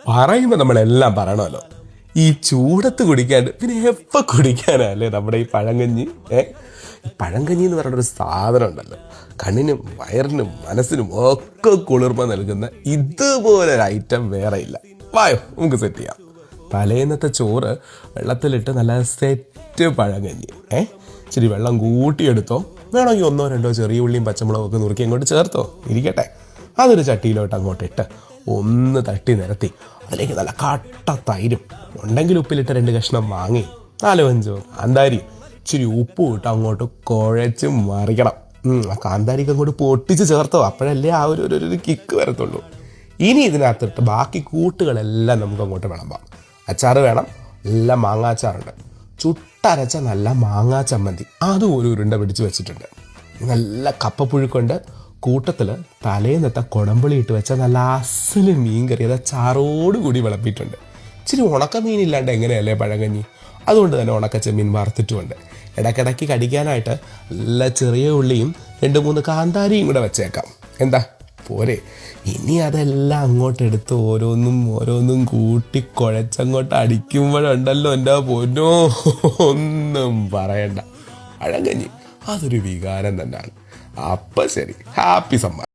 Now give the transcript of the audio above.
പറയുമ്പോൾ നമ്മളെല്ലാം പറയണമല്ലോ. ഈ ചൂടത്ത് കുടിക്കാണ്ട് പിന്നെ എപ്പോൾ കുടിക്കാനല്ലേ നമ്മുടെ ഈ പഴങ്കഞ്ഞി. ഈ പഴങ്കഞ്ഞി എന്ന് പറയുന്നൊരു സാധനം ഉണ്ടല്ലോ, കണ്ണിനും വയറിനും മനസ്സിനും ഒക്കെ കുളിർമ നൽകുന്ന ഇതുപോലൊരു ഐറ്റം വേറെ ഇല്ല. വായോ നമുക്ക് സെറ്റ് ചെയ്യാം. തലേന്നത്തെ ചോറ് വെള്ളത്തിലിട്ട് നല്ല സെറ്റ് പഴങ്കഞ്ഞി. ഇച്ചിരി വെള്ളം കൂട്ടിയെടുത്തോ, വേണമെങ്കിൽ 1-2 ചെറിയ ഉള്ളിയും പച്ചമുളകൊക്കെ നുറുക്കി അങ്ങോട്ട് ചേർത്തോ, ഇരിക്കട്ടെ. അതൊരു ചട്ടിയിലോട്ട് അങ്ങോട്ട് ഇട്ട് ഒന്ന് തട്ടി നിരത്തി അതിലേക്ക് നല്ല കട്ട തൈരും ഉണ്ടെങ്കിൽ ഉപ്പിലിട്ട് 2 കഷ്ണം മാങ്ങി 4-5 കാന്താരി ഇച്ചിരി ഉപ്പും ഇട്ട് അങ്ങോട്ട് കുഴച്ച് മറിക്കണം. ആ കാന്താരിക്ക് അങ്ങോട്ട് പൊട്ടിച്ച് ചേർത്തോ, അപ്പോഴല്ലേ ആ ഒരു കിക്ക് വരത്തുള്ളൂ. ഇനി ഇതിനകത്തിട്ട് ബാക്കി കൂട്ടുകളെല്ലാം നമുക്ക് അങ്ങോട്ട് വിളമ്പാം. അച്ചാറ് വേണം, എല്ലാം മാങ്ങാ അച്ചാറുണ്ട്. ചുട്ടരച്ച നല്ല മാങ്ങാ ചമ്മന്തി അതും ഒരു ഉരുണ്ട പിടിച്ച് വെച്ചിട്ടുണ്ട്. നല്ല കപ്പപ്പുഴുക്കുണ്ട്. കൂട്ടത്തിൽ തലേന്നത്തെ കുടമ്പുളി ഇട്ട് വെച്ച നല്ല അസല് മീൻ കറി അത് ചാറോട് കൂടി വിളമ്പിയിട്ടുണ്ട്. ഇച്ചിരി ഉണക്കമീനില്ലാണ്ട് എങ്ങനെയല്ലേ പഴങ്കഞ്ഞി, അതുകൊണ്ട് തന്നെ ഉണക്കച്ചെമ്മീൻ വറുത്തിട്ടുമുണ്ട്. ഇടയ്ക്കിടയ്ക്ക് കടിക്കാനായിട്ട് നല്ല ചെറിയ ഉള്ളിയും 2-3 കാന്താരിയും കൂടെ വെച്ചേക്കാം. എന്താ പോരെ? ഇനി അതെല്ലാം അങ്ങോട്ടെടുത്ത് ഓരോന്നും കൂട്ടി കുഴച്ചങ്ങോട്ട് അടിക്കുമ്പോഴുണ്ടല്ലോ എൻ്റെ പൊന്നോ, ഒന്നും പറയണ്ട. പഴങ്കഞ്ഞി അതൊരു വികാരം തന്നെയാണ്. അപ്പം ശരി, ഹാപ്പി സമ്മർ.